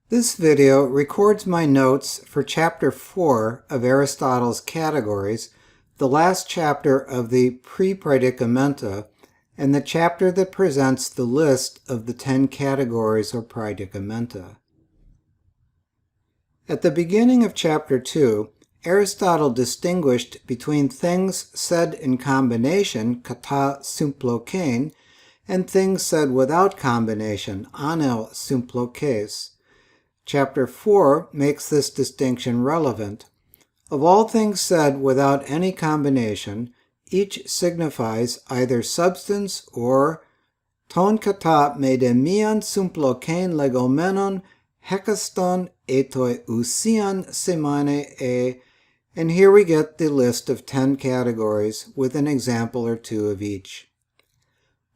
This video records my notes for Chapter 4 of Aristotle's Categories, the last chapter of the Pre-Praedicamenta, and the chapter that presents the list of the 10 categories or Praedicamenta. At the beginning of Chapter 2, Aristotle distinguished between things said in combination, kata symplokein, and things said without combination, anel symplokes. Chapter 4 makes this distinction relevant. Of all things said without any combination, each signifies either substance or ton kata me de mian symplokein legomenon hekaston etoi ousian semane and here we get the list of 10 categories with an example or two of each.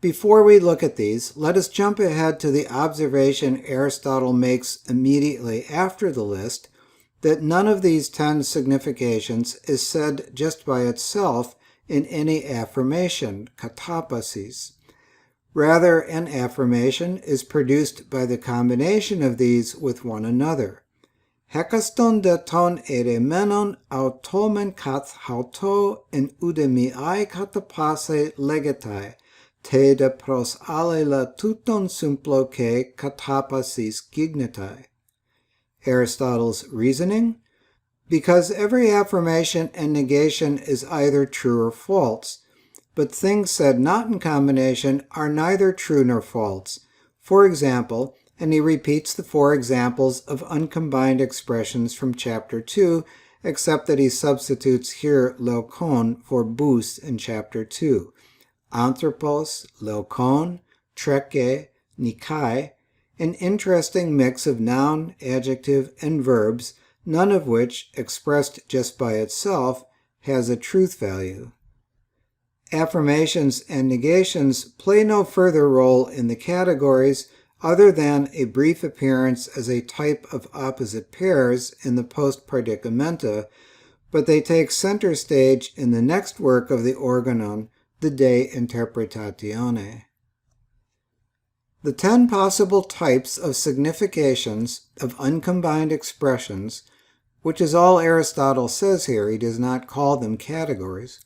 Before we look at these, let us jump ahead to the observation Aristotle makes immediately after the list, that none of these 10 significations is said just by itself in any affirmation, katapasis. Rather, an affirmation is produced by the combination of these with one another. Hekaston de ton eremenon automen kath hauto in udemiai katapase legetai, te de pros alela tuton symploke katapasis gignetai. Aristotle's reasoning? Because every affirmation and negation is either true or false, but things said not in combination are neither true nor false. For example, and he repeats the 4 examples of uncombined expressions from Chapter 2, except that he substitutes here leukon for bous in Chapter 2. Anthropos, leukon, treke, nikai, an interesting mix of noun, adjective, and verbs, none of which, expressed just by itself, has a truth value. Affirmations and negations play no further role in the categories other than a brief appearance as a type of opposite pairs in the post-praedicamenta, but they take center stage in the next work of the organon, the De Interpretatione. The 10 possible types of significations of uncombined expressions, which is all Aristotle says here, he does not call them categories,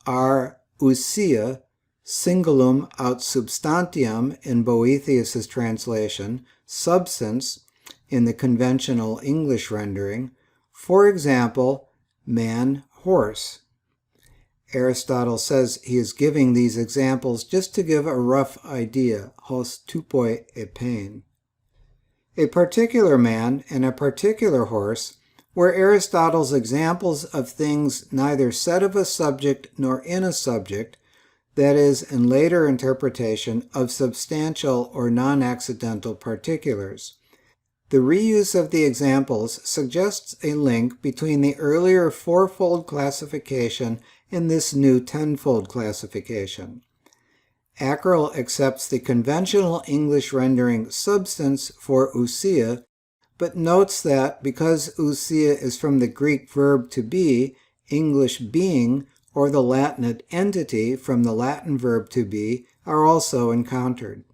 are ousia, singulum aut substantiam in Boethius's translation, substance in the conventional English rendering, for example, man, horse. Aristotle says he is giving these examples just to give a rough idea, hos tupoi epein. A particular man and a particular horse were Aristotle's examples of things neither said of a subject nor in a subject, that is, in later interpretation, of substantial or non-accidental particulars. The reuse of the examples suggests a link between the earlier 4-fold classification and this new 10-fold classification. Ackerl accepts the conventional English rendering substance for ousia, but notes that because ousia is from the Greek verb to be, English being, or the Latinate entity from the Latin verb to be, are also encountered.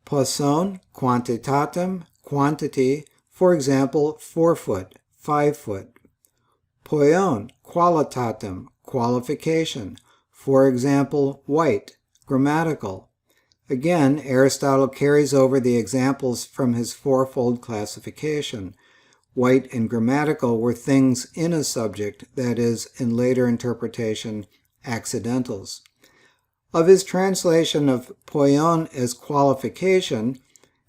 Poson, quantitatem, quantity, for example, 4 foot, 5 foot. Poion, qualitatem, qualification, for example, white, grammatical. Again, Aristotle carries over the examples from his 4-fold classification. White and grammatical were things in a subject, that is, in later interpretation, accidentals. Of his translation of poion as qualification,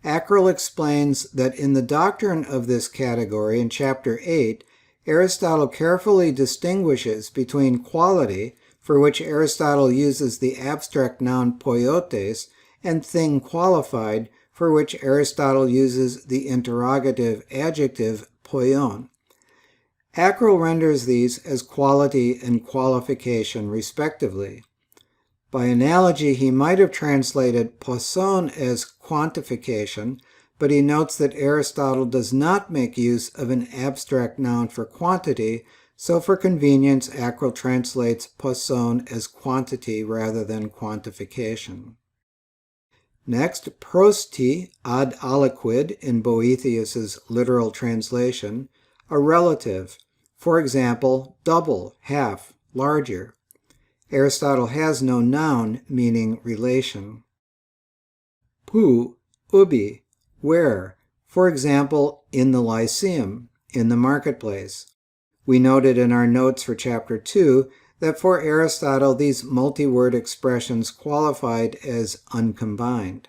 Ackerl explains that in the doctrine of this category in Chapter 8, Aristotle carefully distinguishes between quality, for which Aristotle uses the abstract noun poiotes, and thing qualified, for which Aristotle uses the interrogative adjective poion. Ackerl renders these as quality and qualification respectively. By analogy, he might have translated poson as quantification, but he notes that Aristotle does not make use of an abstract noun for quantity, so for convenience, Ackerl translates poson as quantity rather than quantification. Next, prosti ad aliquid in Boethius's literal translation, a relative. For example, double, half, larger. Aristotle has no noun meaning relation. Pu, ubi, where. For example, in the Lyceum, in the marketplace. We noted in our notes for Chapter 2 that for Aristotle these multi-word expressions qualified as uncombined.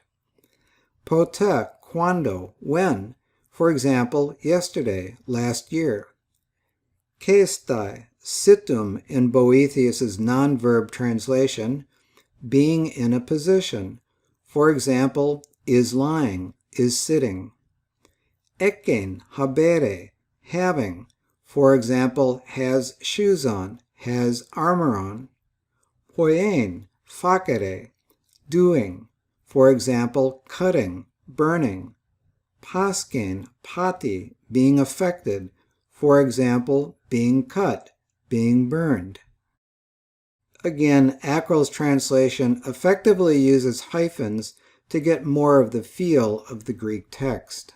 Pote, quando, when. For example, yesterday, last year. Kestai, situm in Boethius's non-verb translation, being in a position. For example, is lying, is sitting. Ekken, habere, having. For example, has shoes on, has armor on. Poien, facere, doing. For example, cutting, burning. Pasken, pati, being affected. For example, being cut, being burned. Again, Acryl's translation effectively uses hyphens to get more of the feel of the Greek text.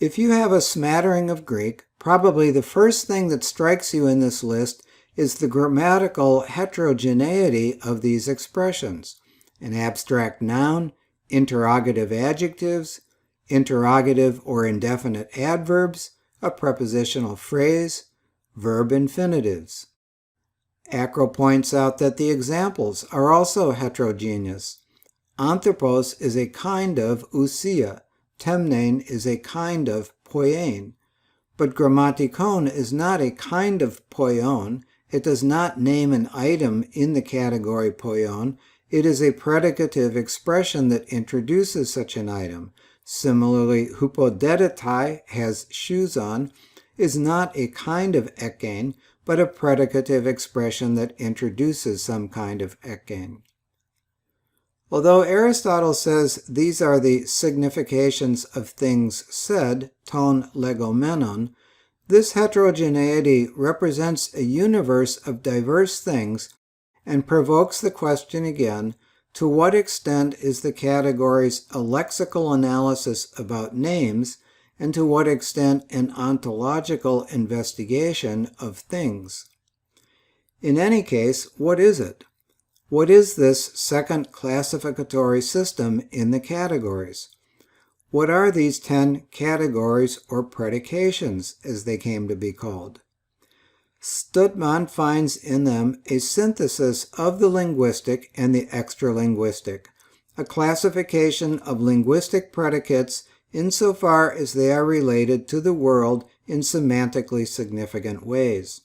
If you have a smattering of Greek, probably the first thing that strikes you in this list is the grammatical heterogeneity of these expressions: an abstract noun, interrogative adjectives, interrogative or indefinite adverbs, a prepositional phrase, verb infinitives. Acro points out that the examples are also heterogeneous. Anthropos is a kind of ousia, temnein is a kind of poiein, but grammatikon is not a kind of poion. It does not name an item in the category poion. It is a predicative expression that introduces such an item. Similarly, hupodedetai, has shoes on, is not a kind of ekein, but a predicative expression that introduces some kind of ekein. Although Aristotle says these are the significations of things said, ton legomenon, this heterogeneity represents a universe of diverse things and provokes the question again, to what extent is the categories a lexical analysis about names, and to what extent an ontological investigation of things? In any case, what is it? What is this second classificatory system in the categories? What are these 10 categories or predications, as they came to be called? Studman finds in them a synthesis of the linguistic and the extralinguistic, a classification of linguistic predicates insofar as they are related to the world in semantically significant ways.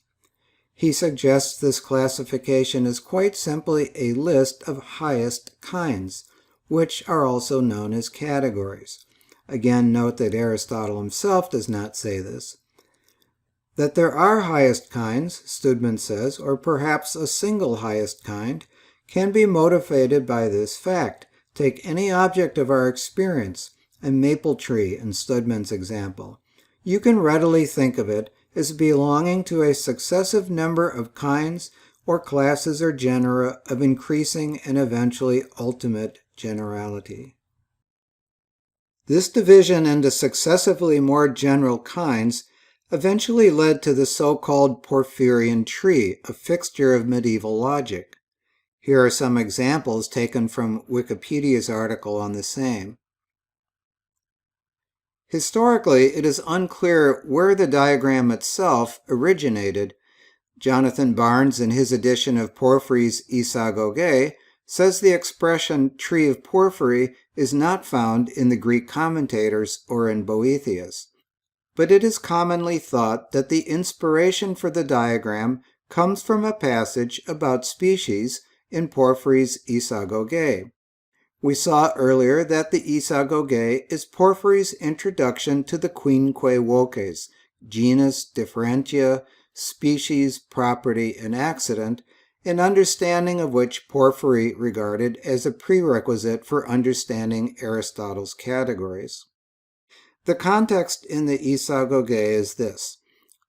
He suggests this classification is quite simply a list of highest kinds, which are also known as categories. Again, note that Aristotle himself does not say this. That there are highest kinds, Studman says, or perhaps a single highest kind, can be motivated by this fact. Take any object of our experience, a maple tree in Studman's example. You can readily think of it as belonging to a successive number of kinds or classes or genera of increasing and eventually ultimate generality. This division into successively more general kinds eventually led to the so-called Porphyrian tree, a fixture of medieval logic. Here are some examples taken from Wikipedia's article on the same. Historically, it is unclear where the diagram itself originated. Jonathan Barnes, in his edition of Porphyry's Isagoge, says the expression tree of Porphyry is not found in the Greek commentators or in Boethius. But it is commonly thought that the inspiration for the diagram comes from a passage about species in Porphyry's Isagoge. We saw earlier that the Isagoge is Porphyry's introduction to the quinque voces, genus, differentia, species, property, and accident, an understanding of which Porphyry regarded as a prerequisite for understanding Aristotle's categories. The context in the Isagoge is this.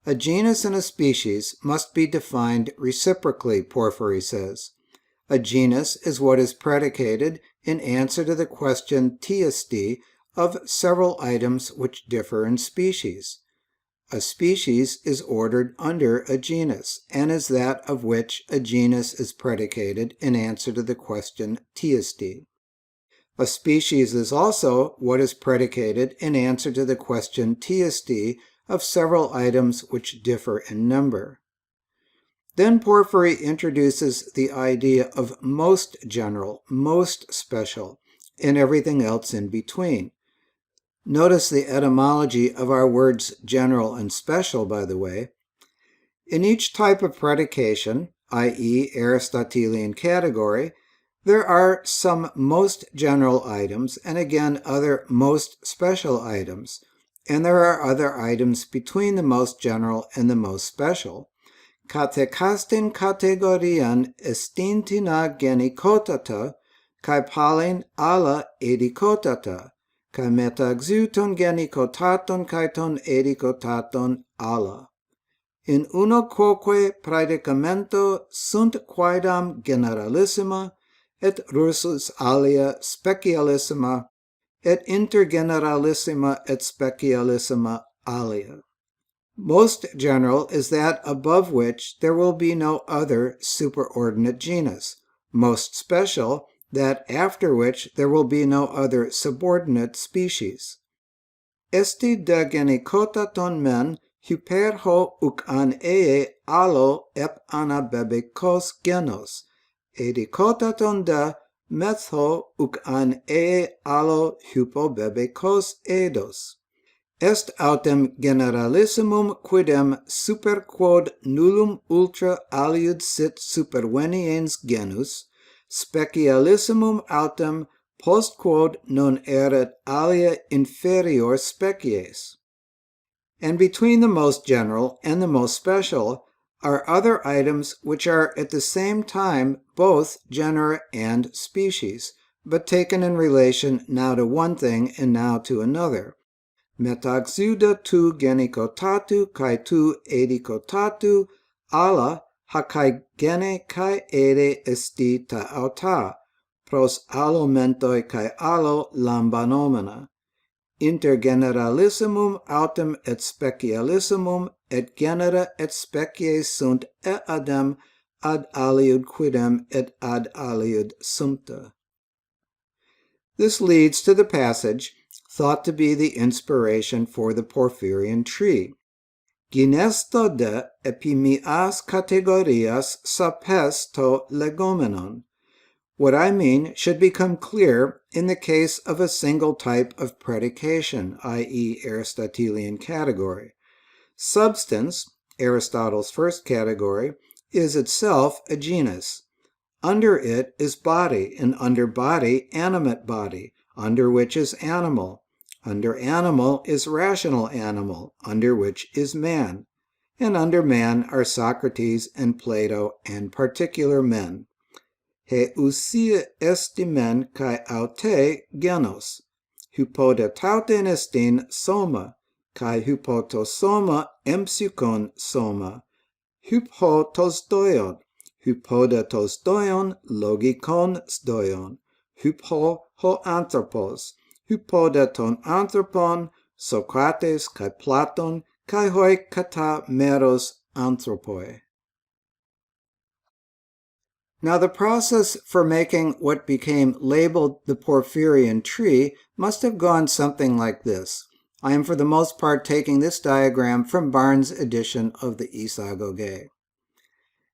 A genus and a species must be defined reciprocally, Porphyry says. A genus is what is predicated in answer to the question TSD of several items which differ in species. A species is ordered under a genus, and is that of which a genus is predicated in answer to the question TSD. A species is also what is predicated in answer to the question TSD of several items which differ in number. Then Porphyry introduces the idea of most general, most special, and everything else in between. Notice the etymology of our words general and special, by the way. In each type of predication, i.e. Aristotelian category, there are some most general items and again other most special items, and there are other items between the most general and the most special. Katekastin kategorian estintina genikotata, kai palin ala edikotata, kai metaxuton genikotaton kai ton edikotaton ala. In uno quoque praedicamento sunt quaedam generalissima, et russus alia specialissima, et intergeneralissima et specialissima alia. Most general is that above which there will be no other superordinate genus. Most special, that after which there will be no other subordinate species. Esti de genikotaton men hyper ho uk an ee alo ep anabebekos genos, edikotaton de metho uk an ee alo hypobebekos eidos. Est autem generalissimum quidem super quod nullum ultra aliud sit superveniens genus, specialissimum autem post quod non erat alia inferior species. And between the most general and the most special are other items which are at the same time both genera and species, but taken in relation now to one thing and now to another. Metaxuda tu genikotatu kai tu edikotatu ala ha kai gene kai ede esti ta auta, pros allo mentoi kai allo lambanomena. Intergeneralissimum autem et specialissimum et genera et species sunt eadem ad aliud quidem et ad aliud sumpta. This leads to the passage thought to be the inspiration for the Porphyrian tree. Ginesto de epimias categorias sapes to legomenon. What I mean should become clear in the case of a single type of predication, i.e. Aristotelian category. Substance, Aristotle's first category, is itself a genus. Under it is body, and under body, animate body, under which is animal. Under animal is rational animal, under which is man. And under man are Socrates and Plato and particular men. He ousia esti men kai aute genos. Hypodatauten estin soma, kai hypotosoma empsukon soma. Hypotos hypodatos doion logikon stoion. Hypo ho anthropos. Hypodaton anthropon, Socrates kai Platon kai hoi kata meros anthropoi. Now the process for making what became labeled the Porphyrian tree must have gone something like this. I am for the most part taking this diagram from Barnes' edition of the Isagoge.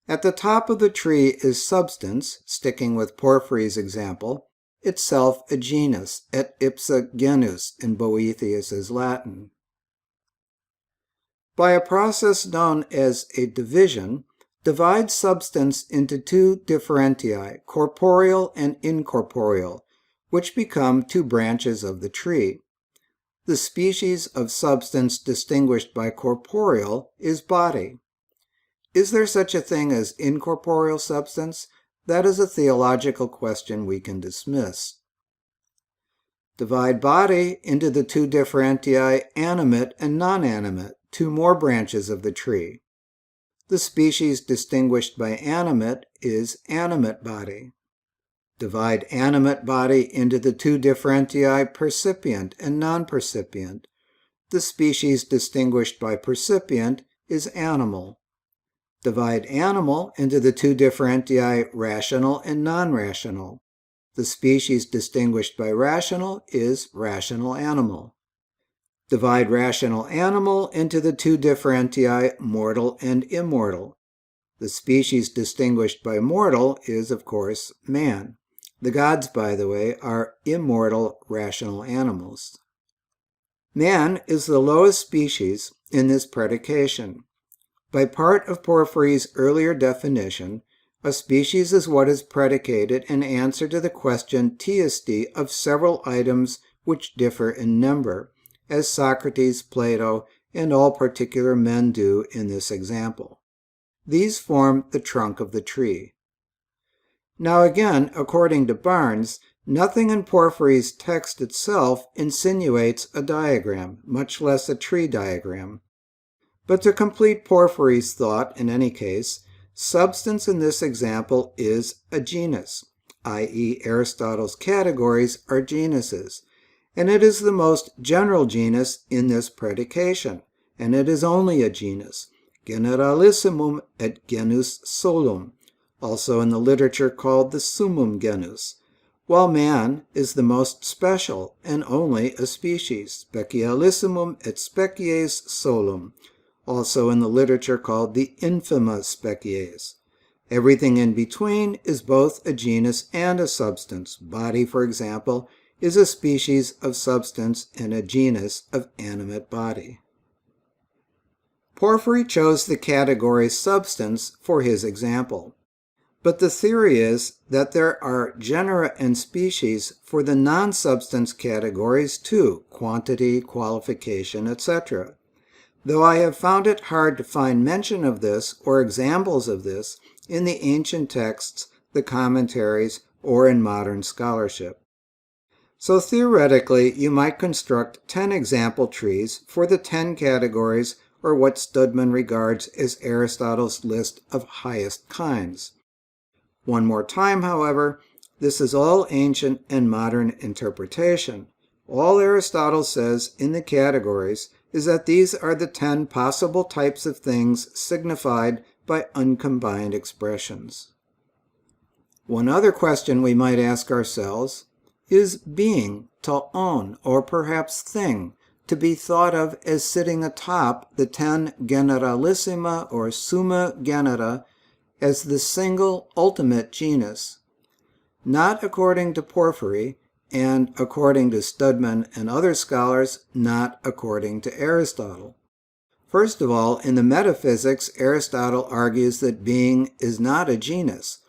At the top of the tree is substance, sticking with Porphyry's example, itself a genus, et ipsa genus in Boethius's Latin. By a process known as a division, divide substance into two differentiae, corporeal and incorporeal, which become two branches of the tree. The species of substance distinguished by corporeal is body. Is there such a thing as incorporeal substance? That is a theological question we can dismiss. Divide body into the two differentiae animate and non-animate, two more branches of the tree. The species distinguished by animate is animate body. Divide animate body into the two differentiae percipient and non-percipient. The species distinguished by percipient is animal. Divide animal into the two differentiae rational and non-rational. The species distinguished by rational is rational animal. Divide rational animal into the two differentiae mortal and immortal. The species distinguished by mortal is, of course, man. The gods, by the way, are immortal rational animals. Man is the lowest species in this predication. By part of Porphyry's earlier definition, a species is what is predicated in answer to the question teisty of several items which differ in number, as Socrates, Plato, and all particular men do in this example. These form the trunk of the tree. Now again, according to Barnes, nothing in Porphyry's text itself insinuates a diagram, much less a tree diagram. But to complete Porphyry's thought, in any case, substance in this example is a genus, i.e. Aristotle's categories are genuses, and it is the most general genus in this predication, and it is only a genus, generalissimum et genus solum, also in the literature called the summum genus, while man is the most special and only a species, specialissimum et species solum, also in the literature called the infima species. Everything in between is both a genus and a substance. Body, for example, is a species of substance and a genus of animate body. Porphyry chose the category substance for his example. But the theory is that there are genera and species for the non-substance categories too, quantity, qualification, etc. Though I have found it hard to find mention of this or examples of this in the ancient texts, the commentaries, or in modern scholarship. So theoretically, you might construct 10 example trees for the 10 categories, or what Studman regards as Aristotle's list of highest kinds. One more time, however, this is all ancient and modern interpretation. All Aristotle says in the categories is that these are the 10 possible types of things signified by uncombined expressions. One other question we might ask ourselves, is being, ta'on, or perhaps thing, to be thought of as sitting atop the 10 generalissima or summa genera as the single ultimate genus? Not according to Porphyry, and according to Studman and other scholars, not according to Aristotle. First of all, in the Metaphysics, Aristotle argues that being is not a genus,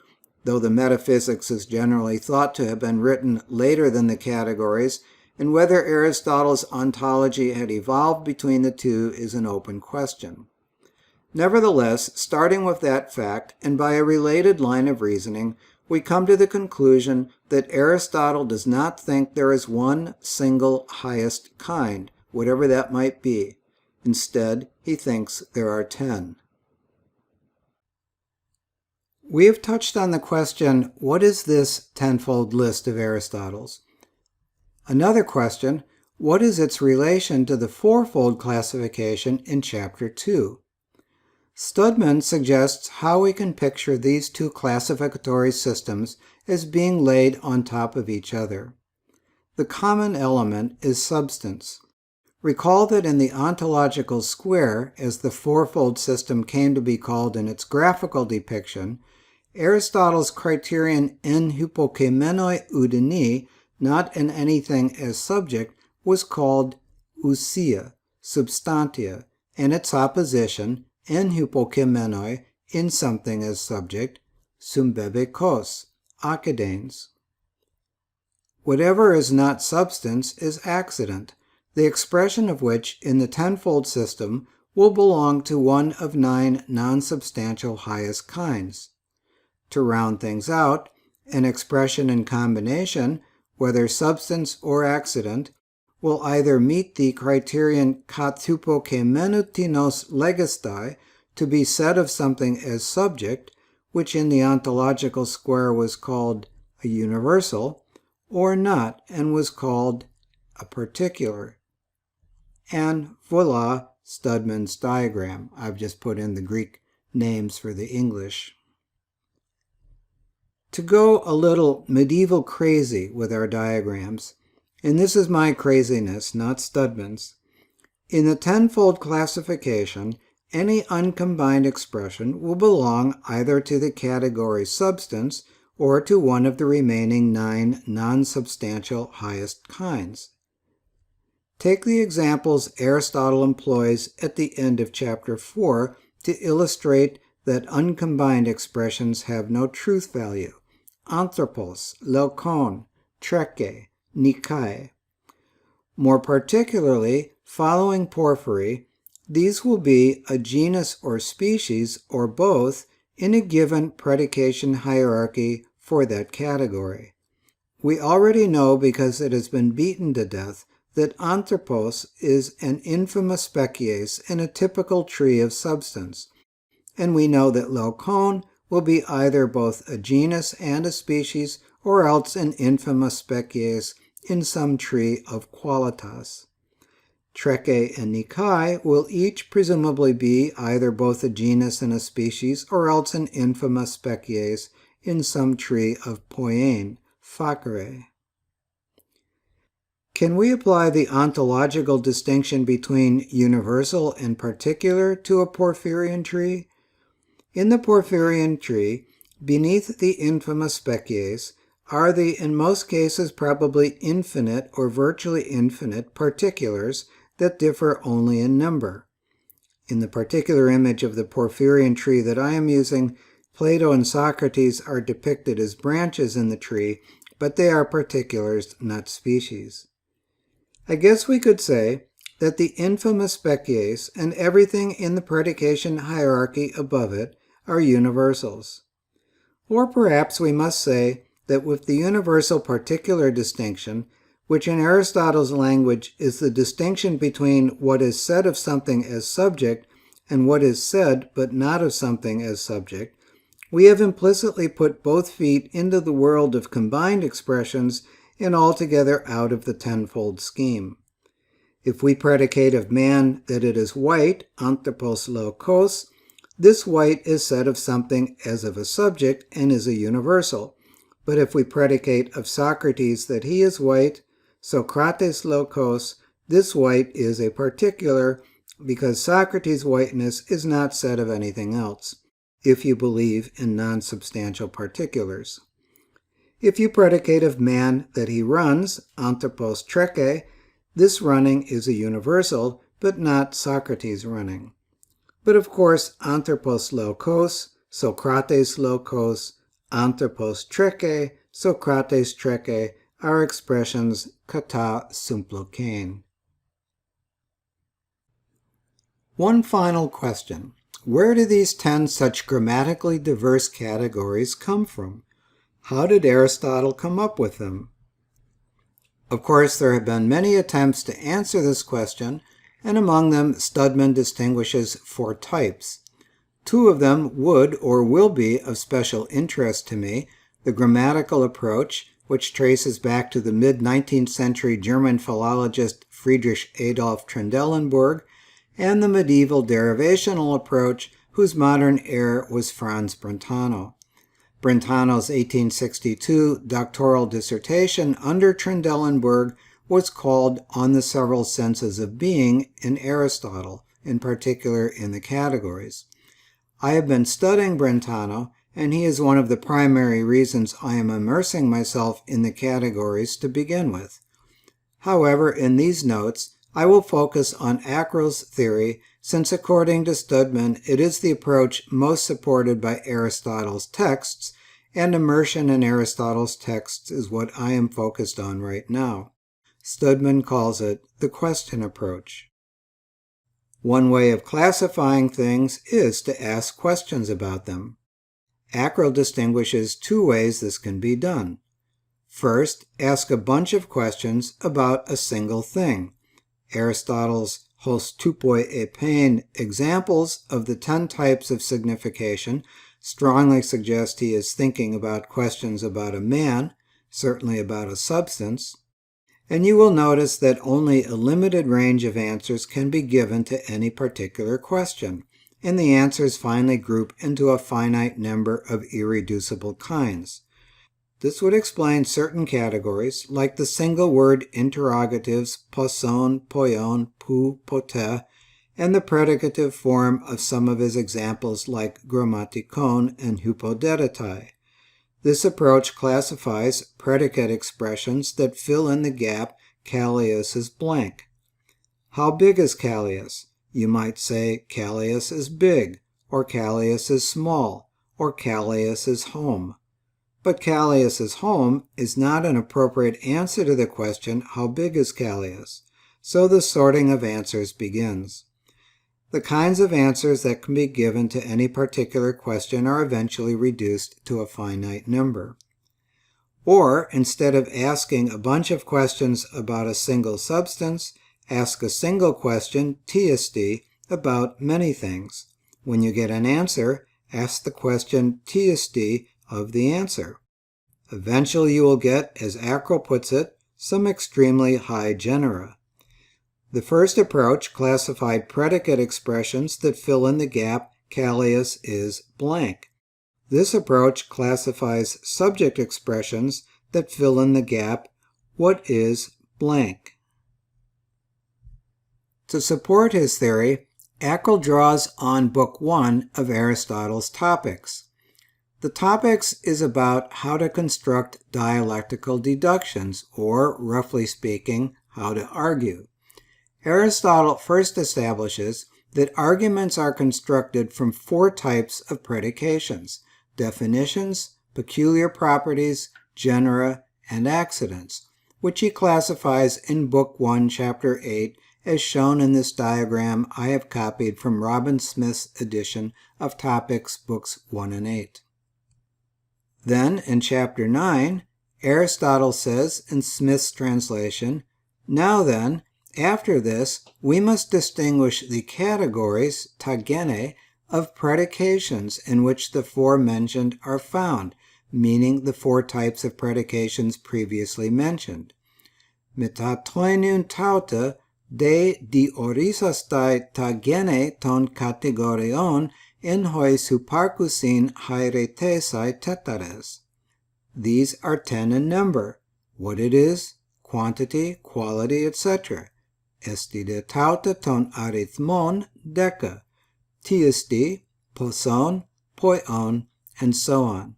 though the Metaphysics is generally thought to have been written later than the categories, and whether Aristotle's ontology had evolved between the two is an open question. Nevertheless, starting with that fact, and by a related line of reasoning, we come to the conclusion that Aristotle does not think there is one single highest kind, whatever that might be. Instead, he thinks there are 10. We have touched on the question, what is this tenfold list of Aristotle's? Another question, what is its relation to the fourfold classification in Chapter 2? Studman suggests how we can picture these two classificatory systems as being laid on top of each other. The common element is substance. Recall that in the ontological square, as the fourfold system came to be called in its graphical depiction, Aristotle's criterion en hypokemenoi oudini, not in anything as subject, was called ousia, substantia, and its opposition, en hypokemenoi, in something as subject, symbebekos, accidens. Whatever is not substance is accident, the expression of which in the tenfold system will belong to one of 9 non-substantial highest kinds. To round things out, an expression in combination, whether substance or accident, will either meet the criterion kat hypokemenutinos legistai, to be said of something as subject, which in the ontological square was called a universal, or not and was called a particular. And voila, Studman's diagram. I've just put in the Greek names for the English. To go a little medieval crazy with our diagrams, and this is my craziness, not Studman's, in the tenfold classification, any uncombined expression will belong either to the category substance or to one of the remaining 9 non-substantial highest kinds. Take the examples Aristotle employs at the end of Chapter 4 to illustrate that uncombined expressions have no truth value. Anthropos, lokon, treke, nikai. More particularly, following Porphyry, these will be a genus or species, or both, in a given predication hierarchy for that category. We already know, because it has been beaten to death, that anthropos is an infamous species in a typical tree of substance, and we know that lokon will be either both a genus and a species, or else an infamous species in some tree of qualitas. Treke and nikai will each presumably be either both a genus and a species, or else an infamous species in some tree of poiein, facere. Can we apply the ontological distinction between universal and particular to a Porphyrian tree? In the Porphyrian tree, beneath the infamous species, are the, in most cases, probably infinite or virtually infinite particulars that differ only in number. In the particular image of the Porphyrian tree that I am using, Plato and Socrates are depicted as branches in the tree, but they are particulars, not species. I guess we could say that the infamous species and everything in the predication hierarchy above it are universals. Or perhaps we must say that with the universal particular distinction, which in Aristotle's language is the distinction between what is said of something as subject and what is said but not of something as subject, we have implicitly put both feet into the world of combined expressions and altogether out of the tenfold scheme. If we predicate of man that it is white, anthropos lokos, this white is said of something as of a subject and is a universal. But if we predicate of Socrates that he is white, Socrates lokos, this white is a particular, because Socrates' whiteness is not said of anything else, if you believe in non-substantial particulars. If you predicate of man that he runs, anthropos treke, this running is a universal, but not Socrates' running. But of course, anthropos lokos, Socrates lokos, anthropos treke, Socrates treke are expressions kata symplokein. One final question. Where do these 10 such grammatically diverse categories come from? How did Aristotle come up with them? Of course, there have been many attempts to answer this question, and among them, Studman distinguishes 4 types. 2 of them would or will be of special interest to me: the grammatical approach, which traces back to the mid-19th century German philologist Friedrich Adolf Trendelenburg, and the medieval derivational approach, whose modern heir was Franz Brentano. Brentano's 1862 doctoral dissertation under Trendelenburg was called On the Several Senses of Being in Aristotle, in particular in the categories. I have been studying Brentano, and he is one of the primary reasons I am immersing myself in the categories to begin with. However, in these notes, I will focus on Acrel's theory, since according to Studman, it is the approach most supported by Aristotle's texts, and immersion in Aristotle's texts is what I am focused on right now. Studman calls it the question approach. One way of classifying things is to ask questions about them. Acrel distinguishes 2 ways this can be done. First, ask a bunch of questions about a single thing. Aristotle's hos tupoi epein examples of the 10 types of signification strongly suggest he is thinking about questions about a man, certainly about a substance. And you will notice that only a limited range of answers can be given to any particular question, and the answers finally group into a finite number of irreducible kinds. This would explain certain categories, like the single-word interrogatives poson, poion, pou, pote, and the predicative form of some of his examples like grammatikon and hypodetetai. This approach classifies predicate expressions that fill in the gap Callias is blank. How big is Callias? You might say Callias is big, or Callias is small, or Callias is home. But Callias is home is not an appropriate answer to the question, how big is Callias? So the sorting of answers begins. The kinds of answers that can be given to any particular question are eventually reduced to a finite number. Or, instead of asking a bunch of questions about a single substance, ask a single question, TSD, about many things. When you get an answer, ask the question TSD of the answer. Eventually you will get, as Ackrell puts it, some extremely high genera. The first approach classified predicate expressions that fill in the gap Callias is blank. This approach classifies subject expressions that fill in the gap what is blank. To support his theory, Ackrell draws on Book 1 of Aristotle's Topics. The Topics is about how to construct dialectical deductions, or, roughly speaking, how to argue. Aristotle first establishes that arguments are constructed from 4 types of predications: definitions, peculiar properties, genera, and accidents, which he classifies in Book 1, Chapter 8, as shown in this diagram I have copied from Robin Smith's edition of Topics, Books 1 and 8. Then, in Chapter 9, Aristotle says in Smith's translation, "Now then, after this, we must distinguish the categories, tagene, of predications in which the 4 mentioned are found," meaning the 4 types of predications previously mentioned. Metatoinun tauta de diorisastai tagene ton kategorion en hois huparkusin hairetesai tetares. These are 10 in number: what it is, quantity, quality, etc. Esti de tauta ton arithmon deca, tiesti, poson, poion, and so on.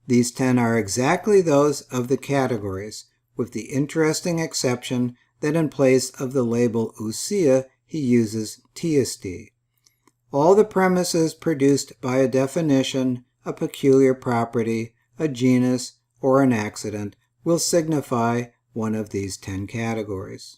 These 10 are exactly those of the categories, with the interesting exception that in place of the label ousia, he uses tiesti. All the premises produced by a definition, a peculiar property, a genus, or an accident will signify one of these 10 categories.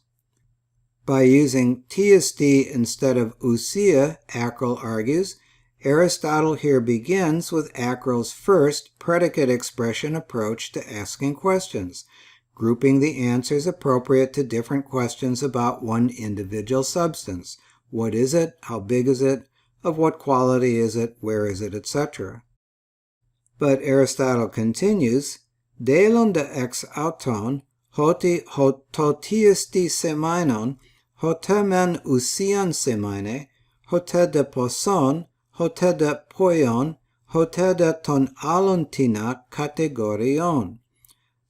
By using TSD instead of ousia, Ackrell argues, Aristotle here begins with Ackrell's first predicate expression approach to asking questions, grouping the answers appropriate to different questions about one individual substance. What is it? How big is it? Of what quality is it? Where is it? Etc. But Aristotle continues, Delon de ex auton, hoti hotiesti semainon, hotemen ousian semaine, hote de poson, hote de poion, hote de ton alontina kategorion.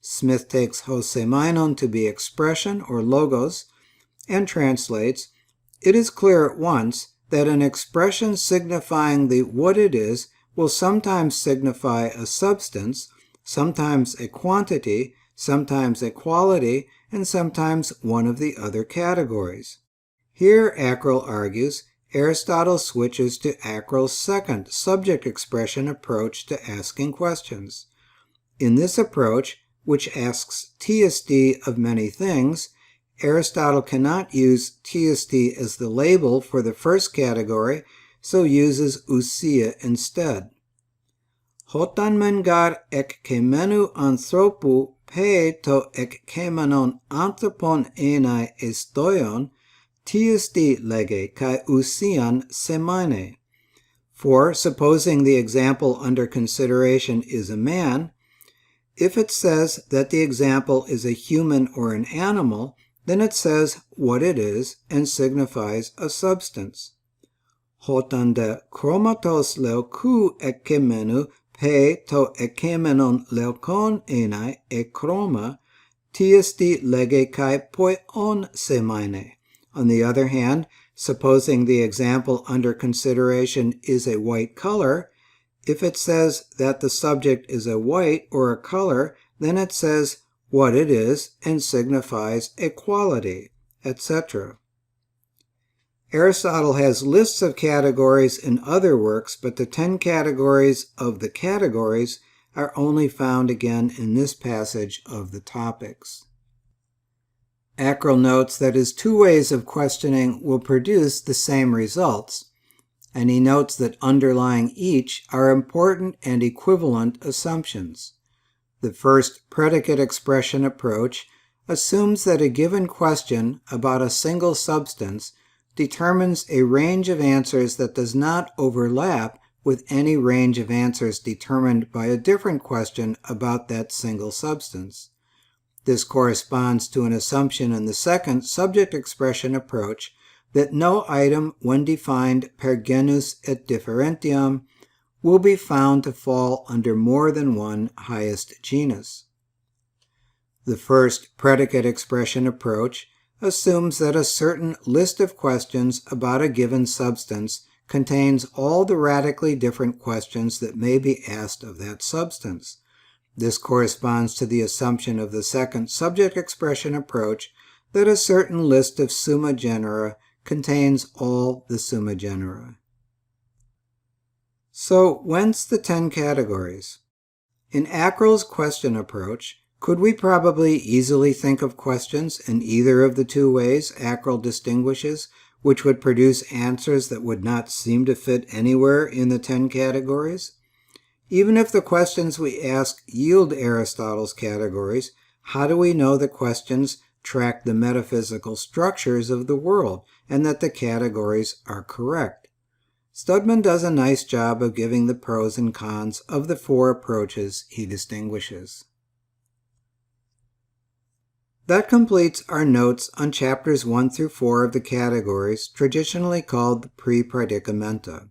Smith takes hosemainon to be expression or logos and translates, "It is clear at once that an expression signifying the what it is will sometimes signify a substance, sometimes a quantity, sometimes a quality, and sometimes one of the other categories." Here, Ackrell argues, Aristotle switches to Ackrell's second subject expression approach to asking questions. In this approach, which asks TSD of many things, Aristotle cannot use TSD as the label for the first category, so uses ousia instead. Hotan mengar ek kemenu anthropu pe to ek kemenon anthropon enai estoion, TSD lege kai ousian semaine. For, supposing the example under consideration is a man, if it says that the example is a human or an animal, then it says what it is and signifies a substance. Hotande chromatos leukou ekemenu pe to ekemenon leukon enai e chroma tiesti lege kai poion semaine. On the other hand, supposing the example under consideration is a white color, if it says that the subject is a white or a color, then it says what it is and signifies a quality, etc. Aristotle has lists of categories in other works, but the 10 categories of the categories are only found again in this passage of the topics. Acrel notes that his two ways of questioning will produce the same results, and he notes that underlying each are important and equivalent assumptions. The first predicate expression approach assumes that a given question about a single substance determines a range of answers that does not overlap with any range of answers determined by a different question about that single substance. This corresponds to an assumption in the second subject expression approach that no item, when defined per genus et differentiam, will be found to fall under more than one highest genus. The first predicate expression approach assumes that a certain list of questions about a given substance contains all the radically different questions that may be asked of that substance. This corresponds to the assumption of the second subject expression approach that a certain list of summa genera contains all the summa genera. So, whence the 10 categories? In Acrel's question approach, could we probably easily think of questions in either of the two ways Acrel distinguishes, which would produce answers that would not seem to fit anywhere in the 10 categories? Even if the questions we ask yield Aristotle's categories, how do we know the questions track the metaphysical structures of the world and that the categories are correct? Studman does a nice job of giving the pros and cons of the 4 approaches he distinguishes. That completes our notes on chapters 1 through 4 of the categories, traditionally called the Pre-Predicamenta.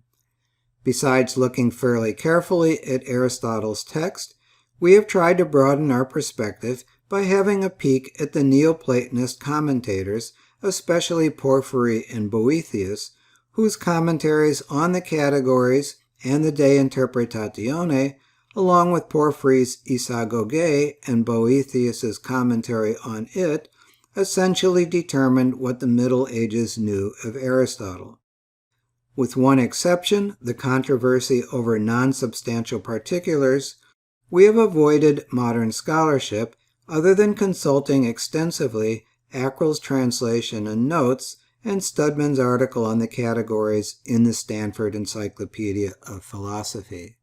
Besides looking fairly carefully at Aristotle's text, we have tried to broaden our perspective by having a peek at the Neoplatonist commentators, especially Porphyry and Boethius, whose commentaries on the categories and the De Interpretatione, along with Porphyry's Isagoge and Boethius's commentary on it, essentially determined what the Middle Ages knew of Aristotle. With one exception, the controversy over non-substantial particulars, we have avoided modern scholarship other than consulting extensively Acrel's translation and notes and Studman's article on the categories in the Stanford Encyclopedia of Philosophy.